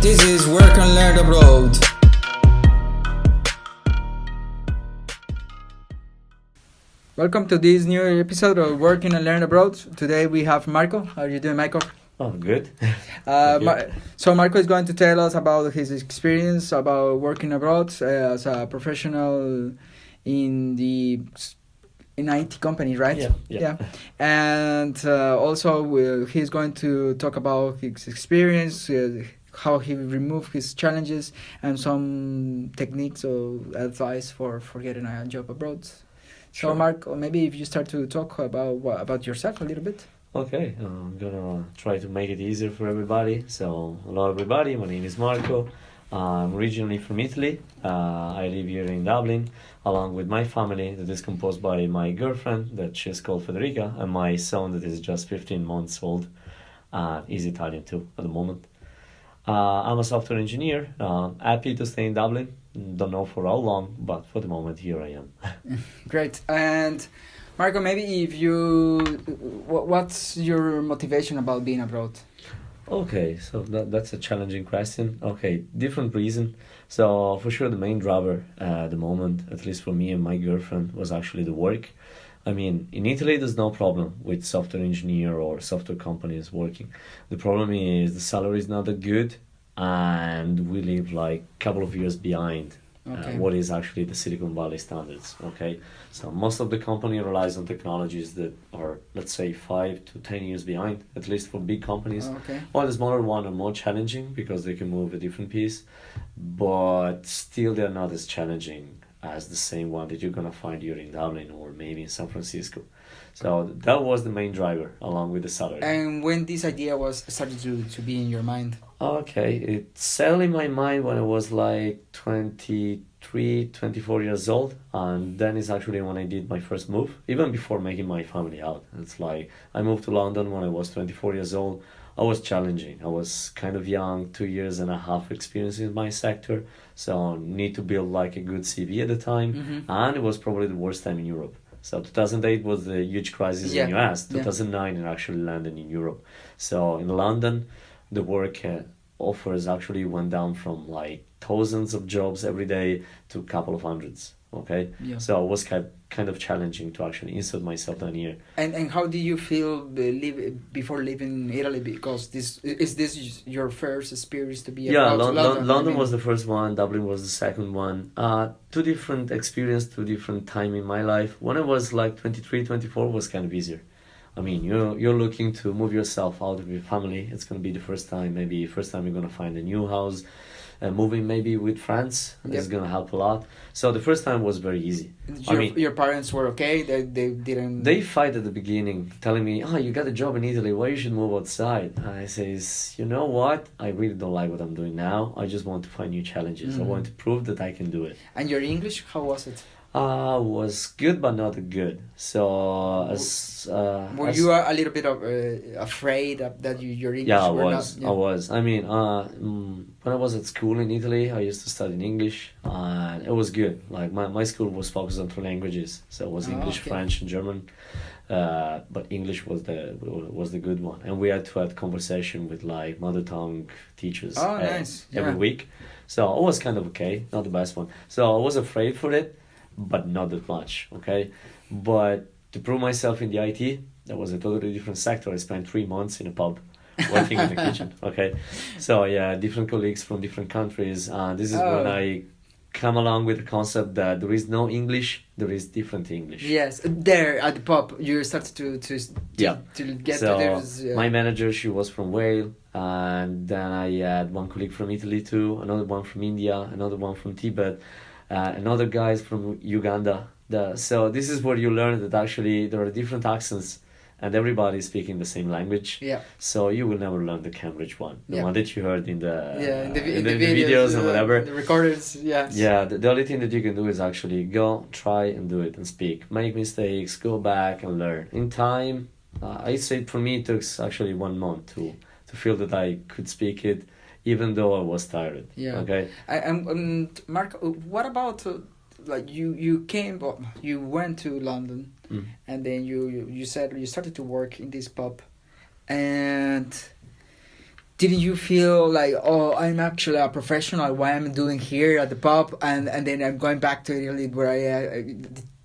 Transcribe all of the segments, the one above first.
This is Work and Learn Abroad. Welcome to this new episode of Working and Learn Abroad. Today we have Marco. How are you doing, Marco? Oh, good. So Marco is going to tell us about his experience about working abroad as a professional in IT companies, right? Yeah. And also he's going to talk about his experience, how he removed his challenges, and some techniques or advice for getting a job abroad. Sure. So Marco, maybe if you start to talk about yourself a little bit. Okay, I'm gonna try to make it easier for everybody. So, hello everybody, my name is Marco. I'm originally from Italy. I live here in Dublin, along with my family that is composed by my girlfriend, that she's called Federica, and my son that is just 15 months old. He's Italian too at the moment. I'm a software engineer, happy to stay in Dublin. Don't know for how long, but for the moment here I am. Great. And Marco, maybe if what's your motivation about being abroad? Okay, so that's a challenging question. Okay, different reason. So for sure the main driver at the moment, at least for me and my girlfriend, was actually the work. I mean, in Italy there's no problem with software engineer or software companies working. The problem is the salary is not that good, and we live like a couple of years behind what is actually the Silicon Valley standards. Okay, so most of the company relies on technologies that are, let's say, 5 to 10 years behind, at least for big companies. While the smaller one are more challenging because they can move a different piece, but still they're not as challenging as the same one that you're gonna find here in Dublin or maybe in San Francisco. So that was the main driver, along with the salary. And when this idea was started to be in your mind? Okay, it settled in my mind when I was like 23, 24 years old, and then is actually when I did my first move, even before making my family out. It's like I moved to London when I was 24 years old. I was challenging. I was kind of young, 2.5 years experience in my sector, so need to build like a good CV at the time, and it was probably the worst time in Europe. So 2008 was the huge crisis in US. 2009 it actually landed in Europe. So in London, the work offers actually went down from like thousands of jobs every day to a couple of hundreds. Okay, so it was kind of challenging to actually insert myself down here. And how do you feel before leaving Italy? Because this your first experience to be London. London was the first one. Dublin was the second one. Two different experience, two different time in my life. When I was like 23, 24 was kind of easier. I mean, you're looking to move yourself out of your family. It's gonna be the first time you're gonna find a new house. Moving maybe with friends is gonna help a lot. So the first time was very easy. Your parents were okay. They didn't. They fight at the beginning, telling me, "Oh, you got a job in Italy. Why you should move outside?" And I says, "You know what? I really don't like what I'm doing now. I just want to find new challenges. I want to prove that I can do it." And your English, how was it? Was good but not good. So were you a little bit of afraid that your English? Yeah, I was. I mean, when I was at school in Italy, I used to study in English, and it was good. Like my school was focused on 3 languages, so it was English, French, and German. But English was the good one, and we had to have conversation with like mother tongue teachers every week. So it was kind of okay, not the best one. So I was afraid for it, but not that much, okay? But to prove myself in the IT, that was a totally different sector. I spent 3 months in a pub working in the kitchen, okay? So yeah, different colleagues from different countries. This is when I come along with the concept that there is no English, there is different English. Yes, there at the pub, you started to get so to this. My manager, she was from Wales, and then I had one colleague from Italy too, another one from India, another one from Tibet, another guys from Uganda. So this is where you learn that actually there are different accents and everybody is speaking the same language. Yeah. So you will never learn the Cambridge one, the one that you heard in the the videos and whatever. The recorders, yes. Yeah, the only thing that you can do is actually go, try and do it and speak. Make mistakes, go back and learn. In time, I say for me it took actually 1 month to feel that I could speak it, even though I was tired. Yeah. Okay. And Mark, what about like you went to London, and then you said you started to work in this pub, and didn't you feel like, oh, I'm actually a professional? Why I'm doing here at the pub, and then I'm going back to Italy where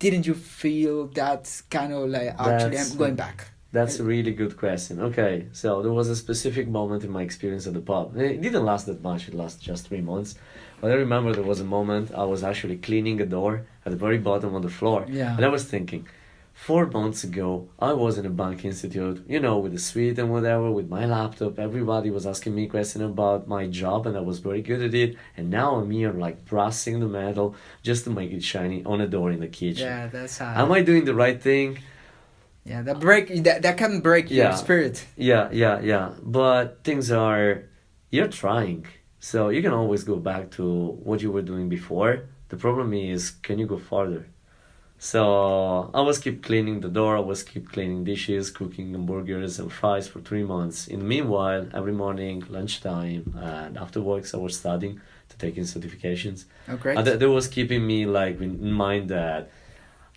didn't you feel that kind of like actually I'm going back? That's a really good question. Okay, so there was a specific moment in my experience at the pub. It didn't last that much, it lasted just 3 months. But I remember there was a moment I was actually cleaning a door at the very bottom of the floor. Yeah. And I was thinking, 4 months ago, I was in a bank institute, you know, with the suite and whatever, with my laptop. Everybody was asking me questions about my job, and I was very good at it. And now I'm here, like, brassing the metal just to make it shiny on a door in the kitchen. Yeah, that's how. Am I doing the right thing? Yeah, that can break your spirit. Yeah. But things are, you're trying. So you can always go back to what you were doing before. The problem is, can you go farther? So I was keep cleaning the door, I was keep cleaning dishes, cooking hamburgers and fries for 3 months. In the meanwhile, every morning, lunchtime, and after works, I was studying to take in certifications. Oh, great. And that was keeping me like in mind that,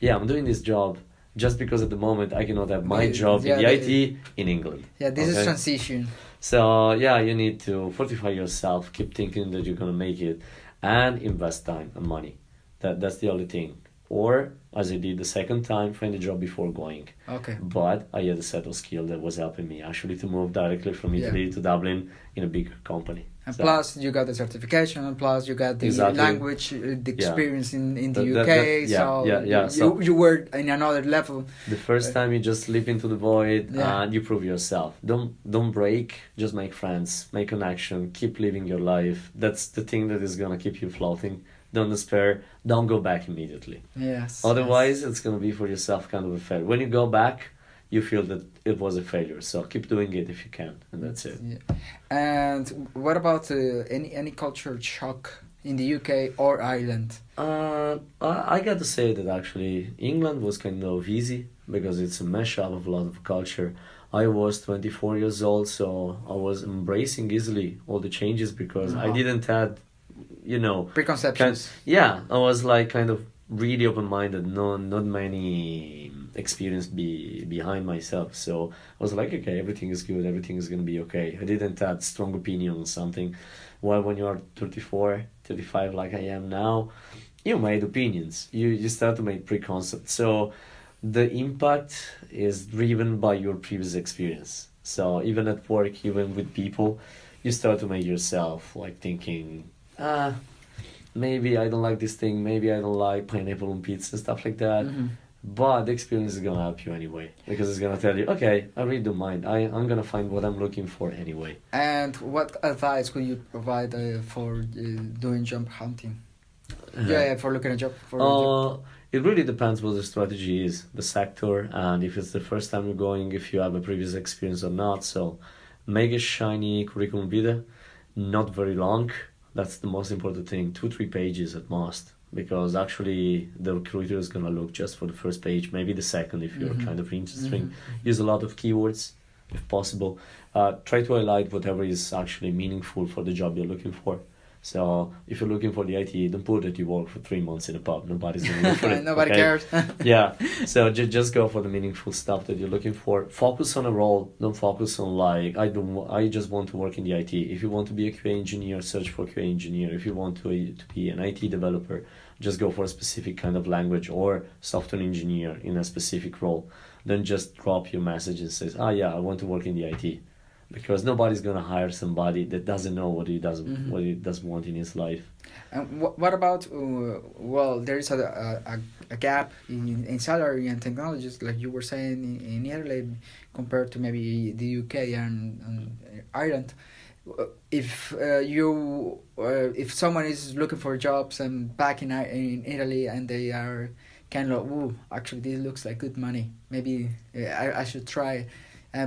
yeah, I'm doing this job just because at the moment I cannot have my job in the IT in England. Yeah, this is transition. So yeah, you need to fortify yourself, keep thinking that you're gonna make it, and invest time and money. That's the only thing. Or, as I did the second time, find a job before going. Okay. But I had a set of skill that was helping me actually to move directly from Italy to Dublin in a bigger company. And plus, you got the certification, and plus, you got the language, the experience in the UK. So you were in another level. The first time you just leap into the void and you prove yourself. Don't break, just make friends, make connection, keep living your life. That's the thing that is gonna keep you floating. Don't despair. Don't go back immediately. Yes. Otherwise, it's gonna be for yourself kind of a failure. When you go back, you feel that it was a failure. So keep doing it if you can, and that's it. Yeah. And what about any culture shock in the UK or Ireland? I got to say that actually England was kind of easy because it's a mashup of a lot of culture. I was 24 years old, so I was embracing easily all the changes because I didn't have, preconceptions. I was like kind of really open-minded, not many experience behind myself. So I was like, okay, everything is good, everything is gonna be okay. I didn't have strong opinion on something. While when you are 34, 35 like I am now, you made opinions. You start to make preconcepts. So the impact is driven by your previous experience. So even at work, even with people, you start to make yourself like thinking, maybe I don't like this thing, maybe I don't like pineapple on pizza and stuff like that. Mm-hmm. But the experience is gonna help you anyway, because it's gonna tell you, okay, I really don't mind. I'm gonna find what I'm looking for anyway. And what advice could you provide for doing job hunting? For looking at a job. It really depends what the strategy is, the sector, and if it's the first time you're going, if you have a previous experience or not. So make a shiny curriculum vitae, not very long. That's the most important thing, 2-3 pages at most. Because actually the recruiter is going to look just for the first page, maybe the second if you're kind of interested. Mm-hmm. Use a lot of keywords if possible. Try to highlight whatever is actually meaningful for the job you're looking for. So if you're looking for the IT, don't put that you work for 3 months in a pub. Nobody's going to look for it. Nobody cares. Yeah. So just go for the meaningful stuff that you're looking for. Focus on a role. Don't focus on like, I just want to work in the IT. If you want to be a QA engineer, search for QA engineer. If you want to be an IT developer, just go for a specific kind of language or software engineer in a specific role. Then just drop your message and says, I want to work in the IT. Because nobody's gonna hire somebody that doesn't know what he does want in his life. And what about there is a gap in salary and technologies, like you were saying in Italy compared to maybe the UK and Ireland. If someone is looking for jobs and back in Italy and they are kind of actually this looks like good money, maybe I should try.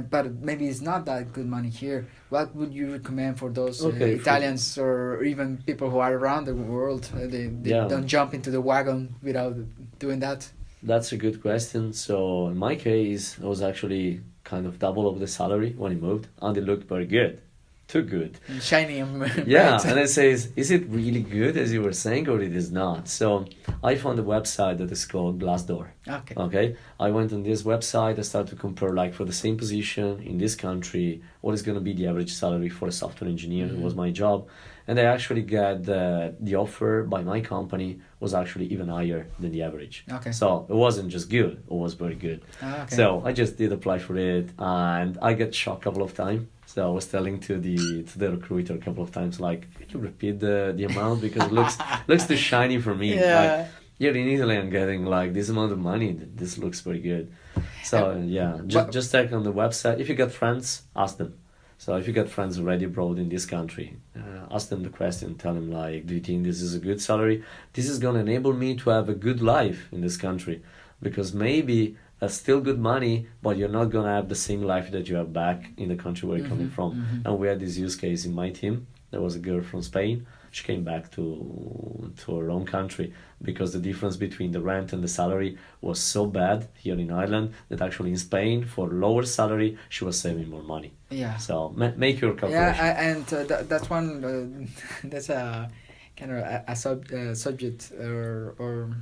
But maybe it's not that good money here. What would you recommend for those Italians or even people who are around the world? They don't jump into the wagon without doing that? That's a good question. So in my case, I was actually kind of double of the salary when I moved, and it looked very good. Too good. Shiny and yeah, and it says, is it really good as you were saying, or it is not? So I found a website that is called Glassdoor. Okay. I went on this website, I started to compare like for the same position in this country, what is going to be the average salary for a software engineer. It was my job. And I actually got the offer by my company was actually even higher than the average. Okay. So it wasn't just good, it was very good. Okay. So I just did apply for it, and I got shocked a couple of times. So I was telling to the recruiter a couple of times, like, could you repeat the amount, because it looks too shiny for me. Yeah. Like, here in Italy, I'm getting like this amount of money. This looks very good. So just check on the website. If you got friends, ask them. So if you got friends already abroad in this country, ask them the question. Tell them, like, do you think this is a good salary? This is gonna enable me to have a good life in this country, because maybe that's still good money, but you're not gonna have the same life that you have back in the country where you're coming from. And we had this use case in my team. There was a girl from Spain. She came back to her own country because the difference between the rent and the salary was so bad here in Ireland that actually in Spain, for lower salary, she was saving more money. Yeah. So make your calculation. Yeah, and that's one. That's a kind of a subject or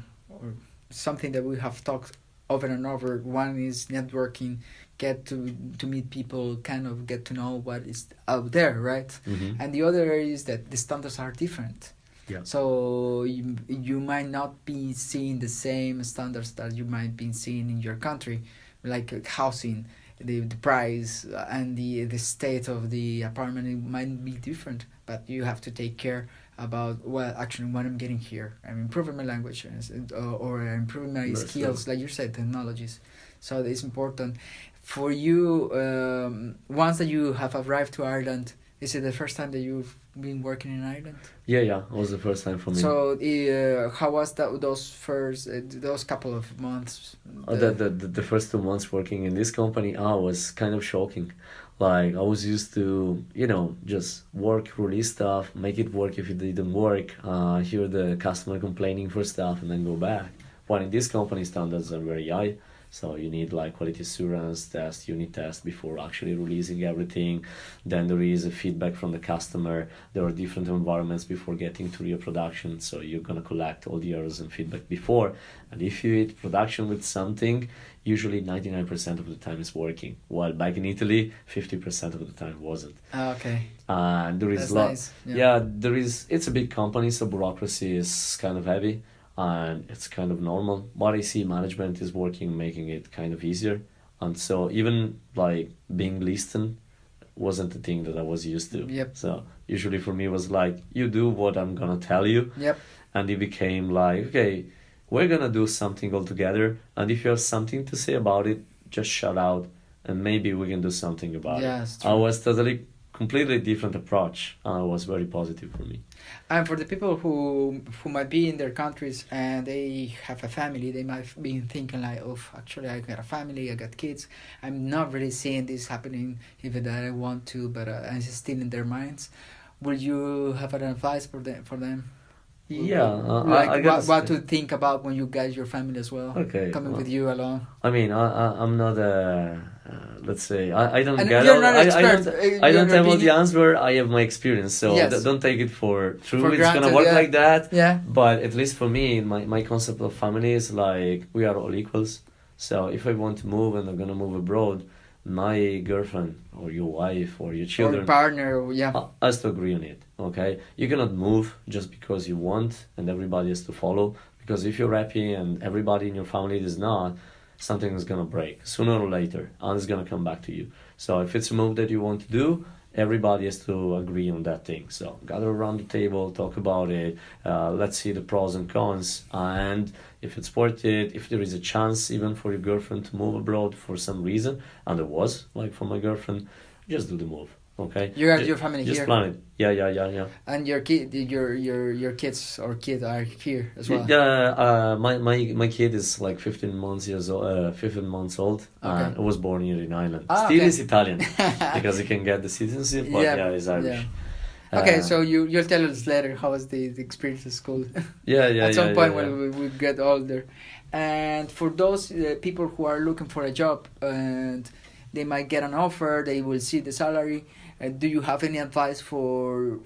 something that we have talked over and over. One is networking, get to meet people, kind of get to know what is out there, right? And the other is that the standards are different. Yeah. So you might not be seeing the same standards that you might be seeing in your country, like housing, the price and the state of the apartment. It might be different, but you have to take care about what I'm getting here. I'm improving my language or improving my skills, like you said, technologies. So it's important for you. Once that you have arrived to Ireland, is it the first time that you've been working in Ireland? Yeah, it was the first time for me. So how was that? Those couple of months? The first 2 months working in this company, was kind of shocking. Like, I was used to, just work, release stuff, make it work if it didn't work, hear the customer complaining for stuff, and then go back. But in this company, standards are very high. So you need like quality assurance test, unit test before actually releasing everything. Then there is a feedback from the customer. There are different environments before getting to real production. So you're going to collect all the errors and feedback before. And if you hit production with something, usually 99% of the time it's working. While back in Italy, 50% of the time wasn't. Okay. And there is That's a lot. Nice. Yeah, it's a big company, so bureaucracy is kind of heavy. And it's kind of normal, but I see management is working, making it kind of easier. And so even like being listened wasn't the thing that I was used to. Yep. So usually for me it was like, you do what I'm gonna tell you. Yep. And it became like, okay, we're gonna do something all together, and if you have something to say about it, just shout out and maybe we can do something about it. True. I was completely different approach, and it was very positive for me. And for the people who might be in their countries and they have a family, they might be thinking like, oh, actually I got a family, I got kids. I'm not really seeing this happening even that I want to, but it's still in their minds. Will you have an advice for them? Yeah, like what to think about when you get your family as well. Okay, coming with you along. I mean, I'm not let's say I don't get you're all, not expert. I don't have all the answer. I have my experience, so Yes. don't take it for true. For It's granted, gonna work yeah. like that. Yeah. But at least for me, my concept of family is like we are all equals. So if I want to move and I'm gonna move abroad, my girlfriend or your wife or your children Or partner, yeah. has to agree on it. Okay, you cannot move just because you want and everybody has to follow. Because if you're happy and everybody in your family is not, something is gonna break sooner or later, and it's gonna come back to you. So if it's a move that you want to do, everybody has to agree on that thing. So gather around the table, talk about it. Let's see the pros and cons, and if it's worth it, if there is a chance even for your girlfriend to move abroad for some reason, and there was, like for my girlfriend, just do the move. Okay. You have your family just here. plan it. Yeah. And your kid, your kids or kid are here as well. Yeah, my kid is like 15 months old. Okay. And was born here in Ireland. Ah, Still okay. is Italian because he can get the citizenship, but yeah, he's Irish. Yeah. Okay, so you'll tell us later how was the experience at school. Yeah. At some point when we get older, and for those people who are looking for a job and they might get an offer, they will see the salary. Do you have any advice for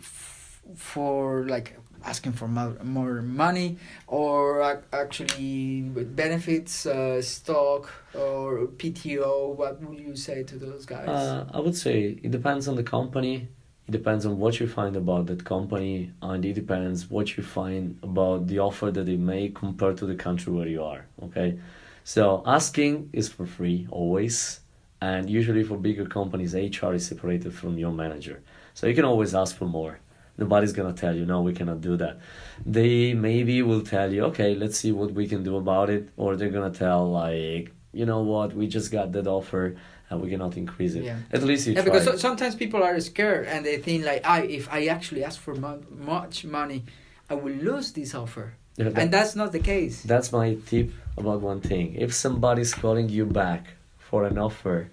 like asking for more money, or actually with benefits, stock or PTO? What would you say to those guys? I would say it depends on the company. It depends on what you find about that company, and it depends what you find about the offer that they make compared to the country where you are. Okay, so asking is for free always, and usually for bigger companies, HR is separated from your manager, so you can always ask for more. Nobody's gonna tell you no, we cannot do that. They maybe will tell you, okay, let's see what we can do about it, or they're gonna tell like, you know what, we just got that offer and we cannot increase it. Yeah. At least you Yeah, try. because sometimes people are scared and they think like, if I actually ask for much money, I will lose this offer. Yeah, And that's not the case. That's my tip about one thing. If somebody's calling you back for an offer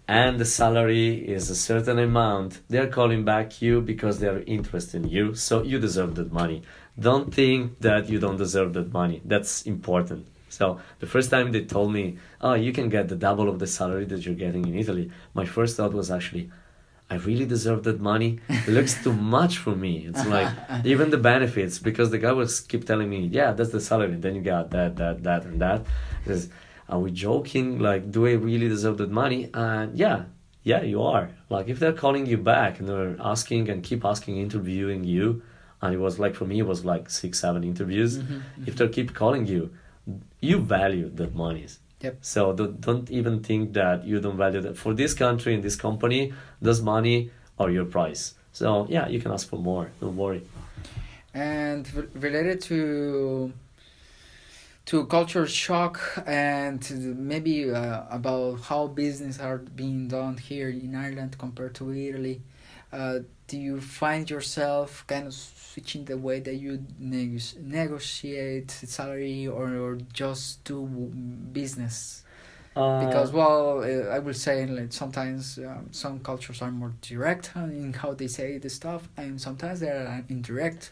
and the salary is a certain amount, they're calling back you because they're interested in you, so you deserve that money. Don't think that you don't deserve that money. That's important. So the first time they told me, oh, you can get the double of the salary that you're getting in Italy, my first thought was actually, I really deserve that money. It looks too much for me. It's like even the benefits, because the guy was keep telling me, yeah, that's the salary. And then you got that, and that. Because are we joking? Like, do I really deserve that money? And yeah, you are. Like, if they're calling you back and they're asking and keep asking, interviewing you, and it was like, for me, it was like 6-7 interviews. If they keep calling you, you value that money. Yep. So don't even think that you don't value that. For this country and this company, those money are your price. So yeah, you can ask for more. Don't worry. And related to culture shock and maybe about how business are being done here in Ireland compared to Italy, do you find yourself kind of switching the way that you negotiate salary or just do business? Because I will say like sometimes some cultures are more direct in how they say the stuff, and sometimes they are indirect.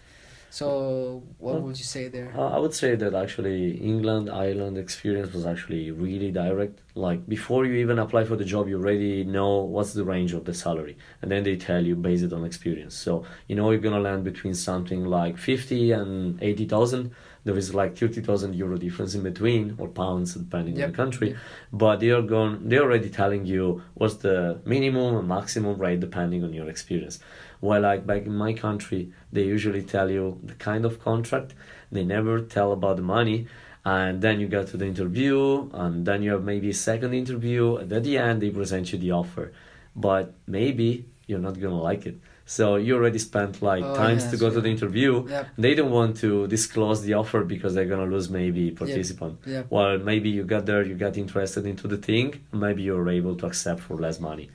So what would you say there? I would say that actually England, Ireland experience was actually really direct. Like before you even apply for the job, you already know what's the range of the salary. And then they tell you based on experience. So you know you're going to land between something like 50 and 80,000. There is like 30,000 euro difference in between, or pounds depending on the country. Yep. But they're already telling you what's the minimum and maximum rate depending on your experience. While like back in my country, they usually tell you the kind of contract. They never tell about the money. And then you go to the interview, and then you have maybe a second interview, and at the end they present you the offer. But maybe you're not gonna like it. So you already spent times to go to the interview. Yep. They don't want to disclose the offer because they're gonna lose maybe participant. Yep. Well, maybe you got there, you got interested into the thing, maybe you're able to accept for less money.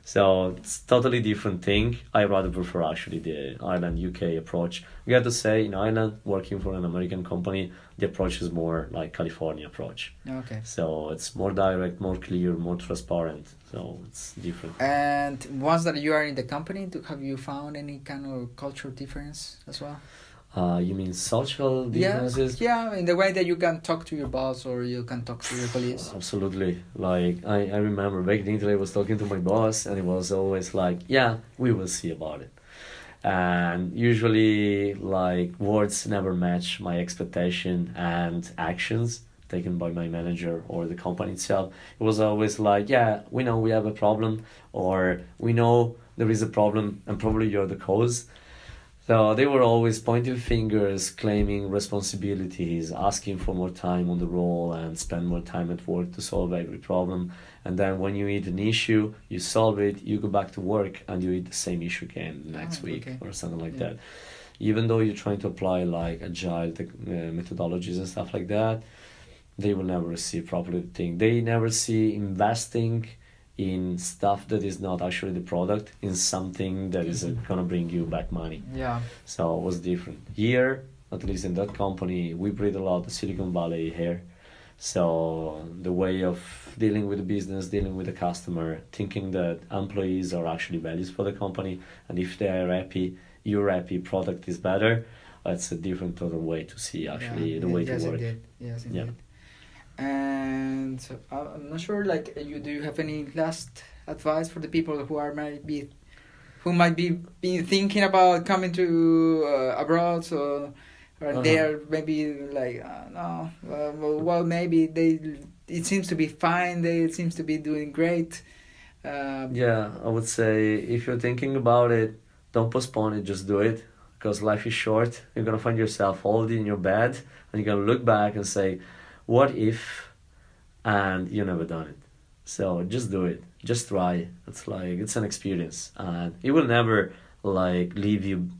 So it's totally different thing. I rather prefer actually the Ireland UK approach. You got to say in Ireland, working for an American company, the approach is more like California approach. Okay. So it's more direct, more clear, more transparent. So it's different. And once that you are in the company, have you found any kind of cultural difference as well? You mean social differences? Yeah, in the way that you can talk to your boss or you can talk to your colleagues. Absolutely. Like, I remember back in Italy, I was talking to my boss and it was always like, yeah, we will see about it. And usually, like, words never match my expectation and actions taken by my manager or the company itself. It was always like, yeah, we know we have a problem, or we know there is a problem and probably you're the cause. So they were always pointing fingers, claiming responsibilities, asking for more time on the role and spend more time at work to solve every problem. And then when you hit an issue, you solve it, you go back to work and you hit the same issue again next week or something like that. Even though you're trying to apply like agile methodologies and stuff like that, they will never see properly the thing. They never see investing in stuff that is not actually the product, in something that is gonna bring you back money. Yeah. So it was different. Here, at least in that company, we breathe a lot of Silicon Valley here. So the way of dealing with the business, dealing with the customer, thinking that employees are actually values for the company, and if they are happy, you're happy, product is better. That's a different total way to see actually the way to work. Yes, indeed. Yeah. And I'm not sure, like, do you have any last advice for the people who who might be thinking about coming to abroad, so or they are maybe like no, well maybe it seems to be fine. It seems to be doing great. Yeah, I would say if you're thinking about it, don't postpone it, just do it. Because life is short. You're gonna find yourself old in your bed, and you're gonna look back and say, "What if?" And you never done it. So just do it. Just try. It's an experience, and it will never like leave you,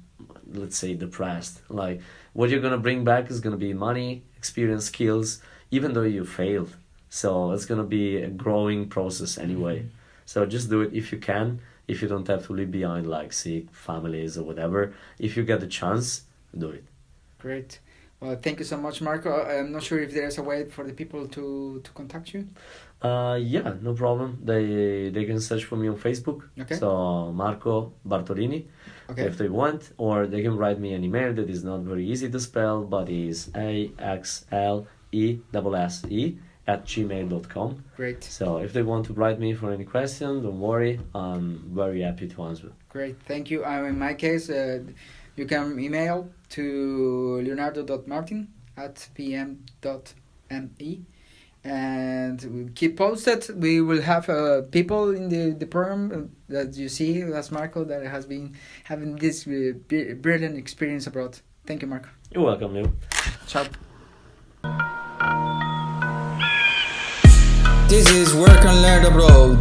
let's say, depressed. Like what you're gonna bring back is gonna be money, experience, skills, even though you failed. So it's gonna be a growing process anyway. So just do it if you can. If you don't have to leave behind like sick families or whatever, if you get the chance, do it. Great. Well, thank you so much, Marco. I'm not sure if there's a way for the people to contact you. Yeah, no problem. They can search for me on Facebook. Okay. So Marco Bartolini, Okay. if they want, or they can write me an email that is not very easy to spell, but is axlesse@gmail.com. Great. So if they want to write me for any question, don't worry. I'm very happy to answer. Great. Thank you. In my case, you can email to leonardo.martin@pm.me. And we'll keep posted. We will have people in the program that you see, as Marco, that has been having this brilliant experience abroad. Thank you, Marco. You're welcome, Leo. Ciao. This is Work and Learn Abroad.